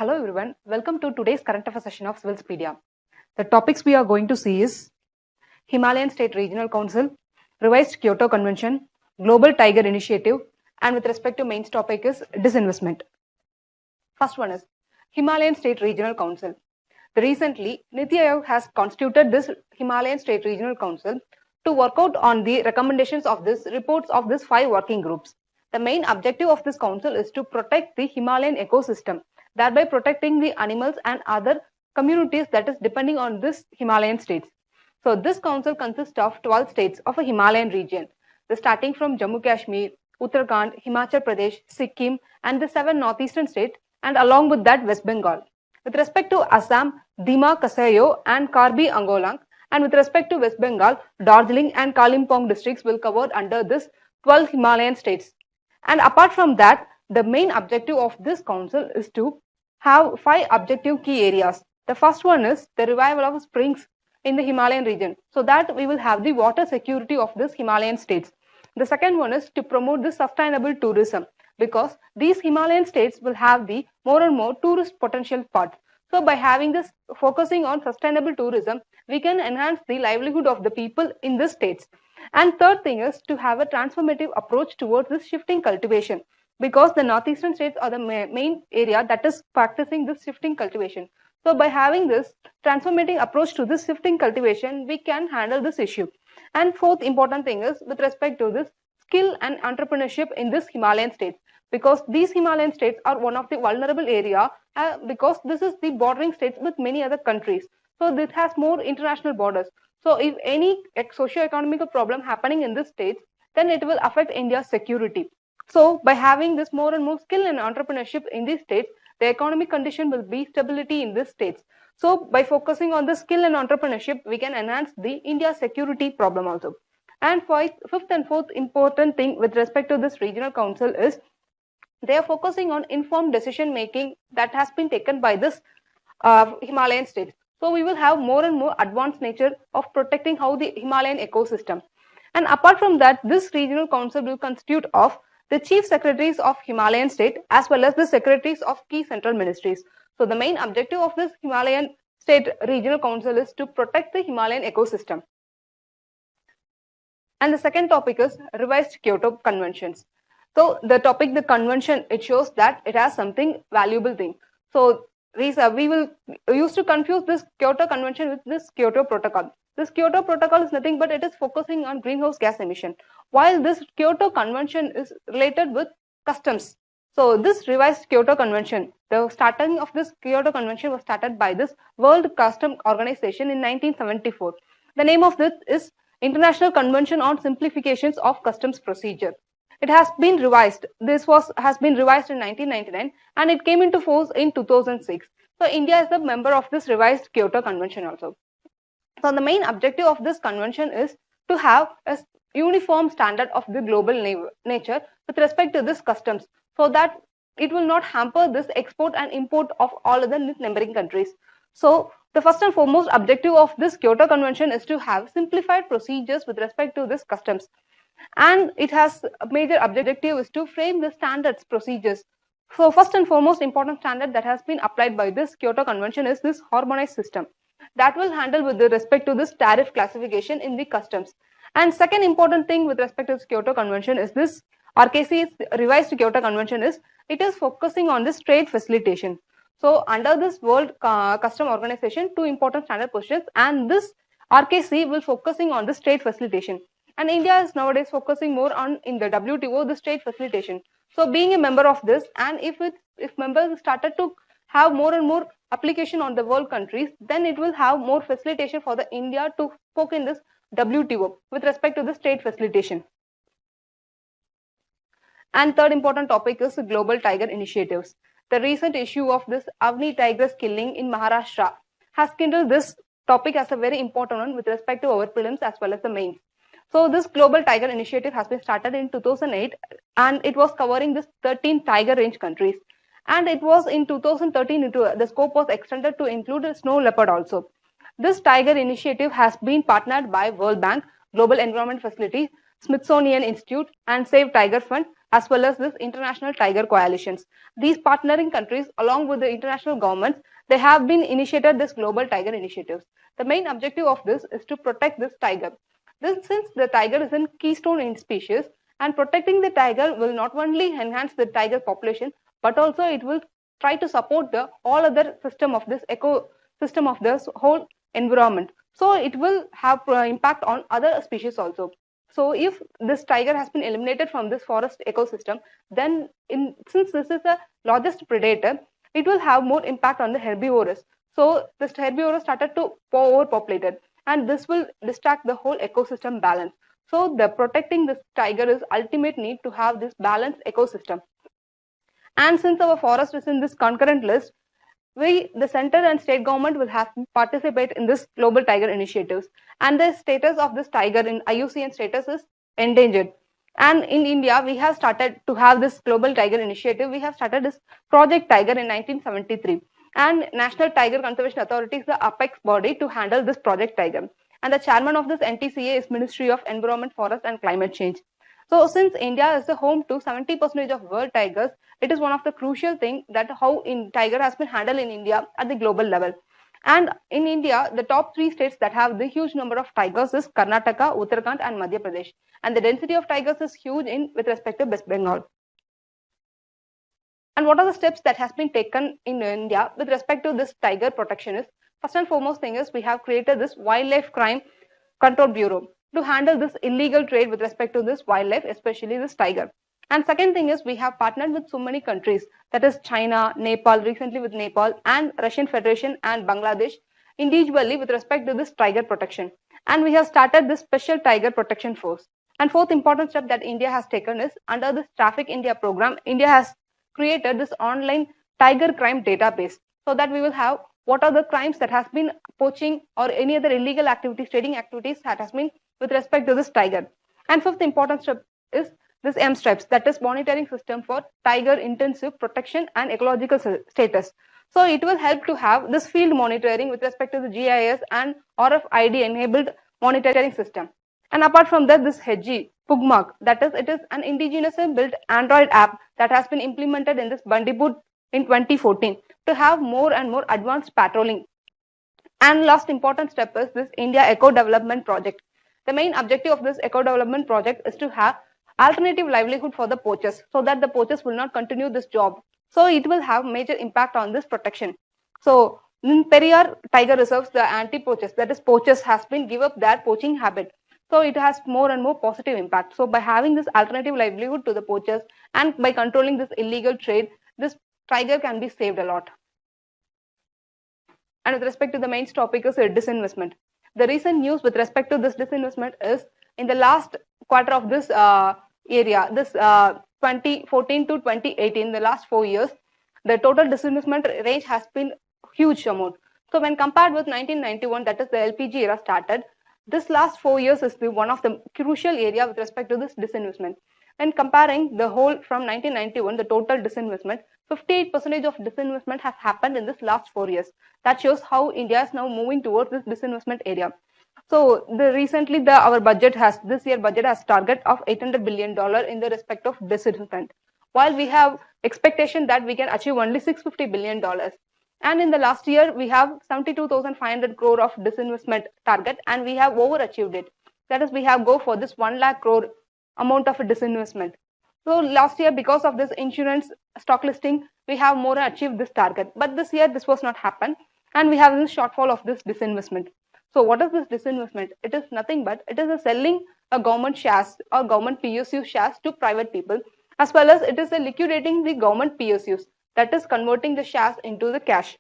Hello everyone, welcome to today's current affairs session of Civilspedia. The topics we are going to see is Himalayan State Regional Council, Revised Kyoto Convention, Global Tiger Initiative, and with respect to main topic is Disinvestment. First one is Himalayan State Regional Council. Recently, Niti Aayog has constituted this Himalayan State Regional Council to work out on the recommendations of this reports of these 5 working groups. The main objective of this council is to protect the Himalayan ecosystem, thereby protecting the animals and other communities that is depending on this Himalayan states. So this council consists of 12 states of a Himalayan region, starting from Jammu Kashmir, Uttarakhand, Himachal Pradesh, Sikkim, and the 7 northeastern states, and along with that West Bengal. With respect to Assam, Dima Kasayo and Karbi Angolang, and with respect to West Bengal, Darjeeling and Kalimpong districts will cover under this 12 Himalayan states. And apart from that, the main objective of this council is to have 5 objective key areas. The first one is the revival of springs in the Himalayan region, so that we will have the water security of this Himalayan states. The second one is to promote the sustainable tourism, because these Himalayan states will have the more and more tourist potential part. So by having this focusing on sustainable tourism, we can enhance the livelihood of the people in these states. And third thing is to have a transformative approach towards this shifting cultivation, because the northeastern states are the main area that is practicing this shifting cultivation. So by having this transformative approach to this shifting cultivation, we can handle this issue. And fourth important thing is with respect to this skill and entrepreneurship in this Himalayan states, because these Himalayan states are one of the vulnerable area because this is the bordering states with many other countries. So this has more international borders. So if any socio-economic problem happening in these states, then it will affect India's security. So by having this more and more skill and entrepreneurship in these states, the economic condition will be stability in these states. So by focusing on the skill and entrepreneurship, we can enhance the India's security problem also. And fifth and fourth important thing with respect to this regional council is they are focusing on informed decision making that has been taken by this Himalayan states. So we will have more and more advanced nature of protecting how the Himalayan ecosystem. And apart from that, this regional council will constitute of the chief secretaries of Himalayan state as well as the secretaries of key central ministries. So the main objective of this Himalayan state regional council is to protect the Himalayan ecosystem. And the second topic is revised Kyoto conventions. So the topic, the convention, it shows that it has something valuable thing. So we will used to confuse this Kyoto convention with this Kyoto protocol. This Kyoto protocol is nothing but it is focusing on greenhouse gas emission, while this Kyoto convention is related with customs. So this revised Kyoto convention, the starting of this Kyoto convention was started by this World Customs Organization in 1974. The name of this is International Convention on Simplifications of Customs Procedure. It has been revised. This has been revised in 1999 and it came into force in 2006. So India is a member of this revised Kyoto Convention also. So the main objective of this convention is to have a uniform standard of the global nature with respect to this customs, so that it will not hamper this export and import of all other neighboring countries. So the first and foremost objective of this Kyoto Convention is to have simplified procedures with respect to this customs. And it has a major objective is to frame the standards procedures. So first and foremost important standard that has been applied by this Kyoto Convention is this harmonized system that will handle with the respect to this tariff classification in the customs. And second important thing with respect to this Kyoto Convention is this RKC revised Kyoto Convention is it is focusing on this trade facilitation. So under this World Customs Organization, 2 important standard positions, and this RKC will focusing on this trade facilitation. And India is nowadays focusing more on in the WTO this trade facilitation. So being a member of this, and if members started to have more and more application on the world countries, then it will have more facilitation for the India to poke in this WTO with respect to this trade facilitation. And third important topic is global tiger initiatives. The recent issue of this Avni tigress killing in Maharashtra has kindled this topic as a very important one with respect to our prelims as well as the mains. So this global tiger initiative has been started in 2008 and it was covering this 13 tiger range countries. And it was in 2013 the scope was extended to include snow leopard also. This tiger initiative has been partnered by World Bank, Global Environment Facility, Smithsonian Institute and Save Tiger Fund as well as this international tiger coalitions. These partnering countries, along with the international governments, they have been initiated this global tiger initiatives. The main objective of this is to protect this tiger. Since the tiger is a keystone in species, and protecting the tiger will not only enhance the tiger population, but also it will try to support the all other system of this ecosystem of this whole environment. So it will have impact on other species also. So if this tiger has been eliminated from this forest ecosystem, then since this is the largest predator, it will have more impact on the herbivores. So this herbivores started to overpopulated, and this will distract the whole ecosystem balance. So the protecting this tiger is ultimate need to have this balanced ecosystem. And since our forest is in this concurrent list, the center and state government will have to participate in this global tiger initiatives. And the status of this tiger in IUCN status is endangered. And in India, we have started to have this global tiger initiative. We have started this Project Tiger in 1973. And National Tiger Conservation Authority is the apex body to handle this Project Tiger. And the chairman of this NTCA is Ministry of Environment, Forest and Climate Change. So since India is the home to 70% of world tigers, it is one of the crucial things that how tiger has been handled in India at the global level. And in India, the top 3 states that have the huge number of tigers is Karnataka, Uttarakhand and Madhya Pradesh. And the density of tigers is huge with respect to West Bengal. And what are the steps that has been taken in India with respect to this tiger protection is, first and foremost thing is we have created this Wildlife Crime Control Bureau to handle this illegal trade with respect to this wildlife, especially this tiger. And second thing is we have partnered with so many countries, that is China, Nepal, recently with Nepal, and Russian Federation and Bangladesh individually with respect to this tiger protection. And we have started this special tiger protection force. And fourth important step that India has taken is under this Traffic India program, India has created this online tiger crime database, so that we will have what are the crimes that has been poaching or any other illegal activities, trading activities that has been with respect to this tiger. And fifth important step is this M-Stripes, that is monitoring system for tiger intensive protection and ecological status. So it will help to have this field monitoring with respect to the GIS and RFID enabled monitoring system. And apart from that, this HG Pugmark, that is, it is an indigenously built Android app that has been implemented in this Bandipur in 2014 to have more and more advanced patrolling. And last important step is this India Eco Development Project. The main objective of this Eco Development Project is to have alternative livelihood for the poachers, so that the poachers will not continue this job. So it will have major impact on this protection. So in Periyar Tiger Reserves, the anti-poachers, that is poachers, has been give up their poaching habit. So it has more and more positive impact. So by having this alternative livelihood to the poachers and by controlling this illegal trade, this tiger can be saved a lot. And with respect to the main topic is disinvestment. The recent news with respect to this disinvestment is in the last quarter of this area, this 2014 to 2018, the last 4 years, the total disinvestment range has been huge amount. So when compared with 1991, that is the LPG era started, this last 4 years is one of the crucial area with respect to this disinvestment. And comparing the whole from 1991, the total disinvestment, 58% of disinvestment has happened in this last 4 years. That shows how India is now moving towards this disinvestment area. So recently our budget has, this year budget has target of $800 billion in the respect of disinvestment, while we have expectation that we can achieve only $650 billion. And in the last year, we have 72,500 crore of disinvestment target, and we have overachieved it. That is, we have go for this 1 lakh crore amount of disinvestment. So last year, because of this insurance stock listing, we have more achieved this target. But this year, this was not happen, and we have this shortfall of this disinvestment. So what is this disinvestment? It is nothing but it is a selling a government shares or government PSU shares to private people, as well as it is a liquidating the government PSUs, that is converting the shares into the cash.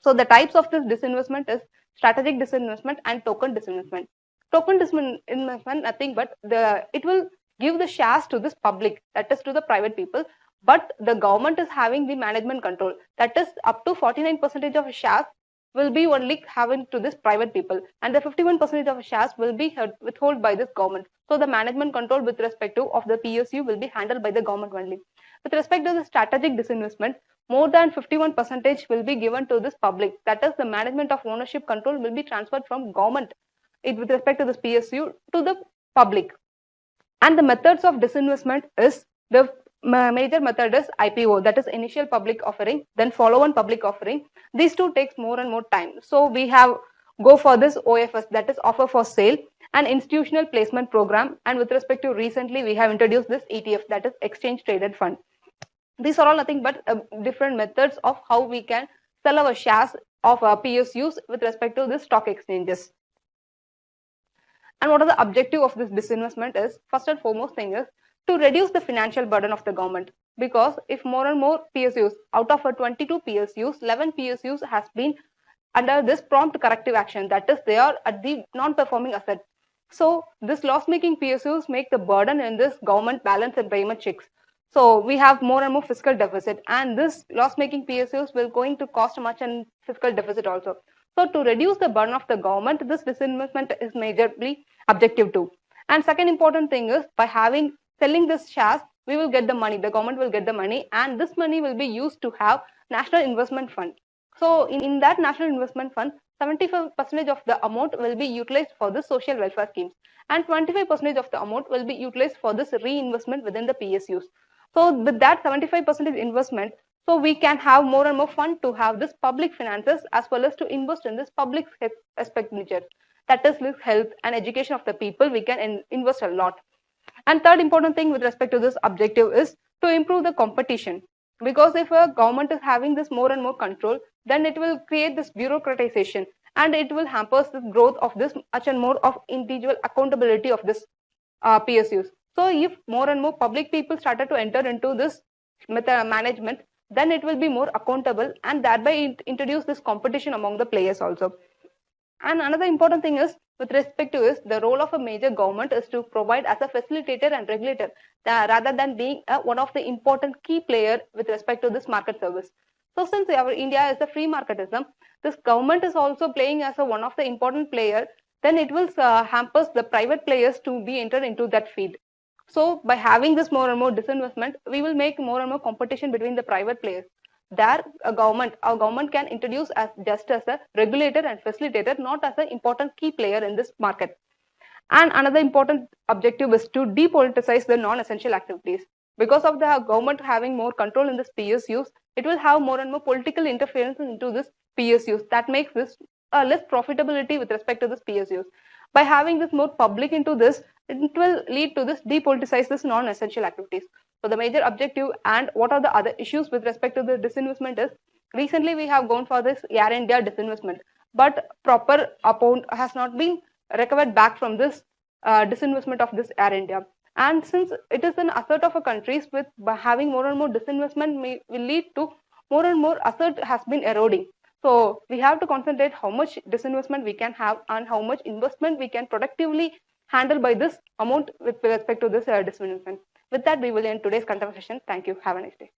So the types of this disinvestment is strategic disinvestment and token disinvestment. Token disinvestment, nothing but it will give the shares to this public, that is to the private people, but the government is having the management control, that is up to 49% of shares will be only having to this private people, and the 51% of shares will be withheld by this government. So the management control with respect to of the PSU will be handled by the government only. With respect to the strategic disinvestment, more than 51% will be given to this public, that is the management of ownership control will be transferred from government with respect to this PSU to the public. And the methods of disinvestment is The major method is IPO, that is initial public offering, then follow-on public offering. These two takes more and more time. So we have go for this OFS, that is offer for sale, and institutional placement program. And with respect to recently, we have introduced this ETF, that is exchange traded fund. These are all nothing but different methods of how we can sell our shares of PSUs with respect to the stock exchanges. And what are the objective of this disinvestment is, first and foremost thing is to reduce the financial burden of the government. Because if more and more PSUs, out of 22 PSUs, 11 PSUs has been under this prompt corrective action, that is they are at the non-performing asset. So this loss-making PSUs make the burden in this government balance and payment checks. So we have more and more fiscal deficit, and this loss-making PSUs will going to cost much in fiscal deficit also. So to reduce the burden of the government, this disinvestment is majorly objective too. And second important thing is, by selling this shares, we will get the money, the government will get the money, and this money will be used to have national investment fund. So in that national investment fund, 75% of the amount will be utilized for the social welfare schemes, and 25% of the amount will be utilized for this reinvestment within the PSUs. So with that 75% investment, so we can have more and more fund to have this public finances as well as to invest in this public expenditure. That is this health and education of the people, we can invest a lot. And third important thing with respect to this objective is to improve the competition. Because if a government is having this more and more control, then it will create this bureaucratization, and it will hamper the growth of this much and more of individual accountability of this PSUs. So if more and more public people started to enter into this management, then it will be more accountable, and thereby introduce this competition among the players also. And another important thing is, with respect to is, the role of a major government is to provide as a facilitator and regulator, rather than being one of the important key player with respect to this market service. So since our India is a free marketism, this government is also playing as one of the important player, then it will hampers the private players to be entered into that field. So by having this more and more disinvestment, we will make more and more competition between the private players. There, our government can introduce as just as a regulator and facilitator, not as an important key player in this market. And another important objective is to depoliticize the non-essential activities. Because of the government having more control in this PSUs, it will have more and more political interference into this PSUs. That makes this less profitability with respect to this PSUs. By having this more public into this, it will lead to this depoliticize this non-essential activities. So the major objective and what are the other issues with respect to the disinvestment is, recently we have gone for this Air India disinvestment, but proper amount has not been recovered back from this disinvestment of this Air India. And since it is an asset of a countries, with by having more and more disinvestment will lead to more and more asset has been eroding. So we have to concentrate how much disinvestment we can have and how much investment we can productively handle by this amount with respect to this disinvestment. With that, we will end today's conversation. Thank you. Have a nice day.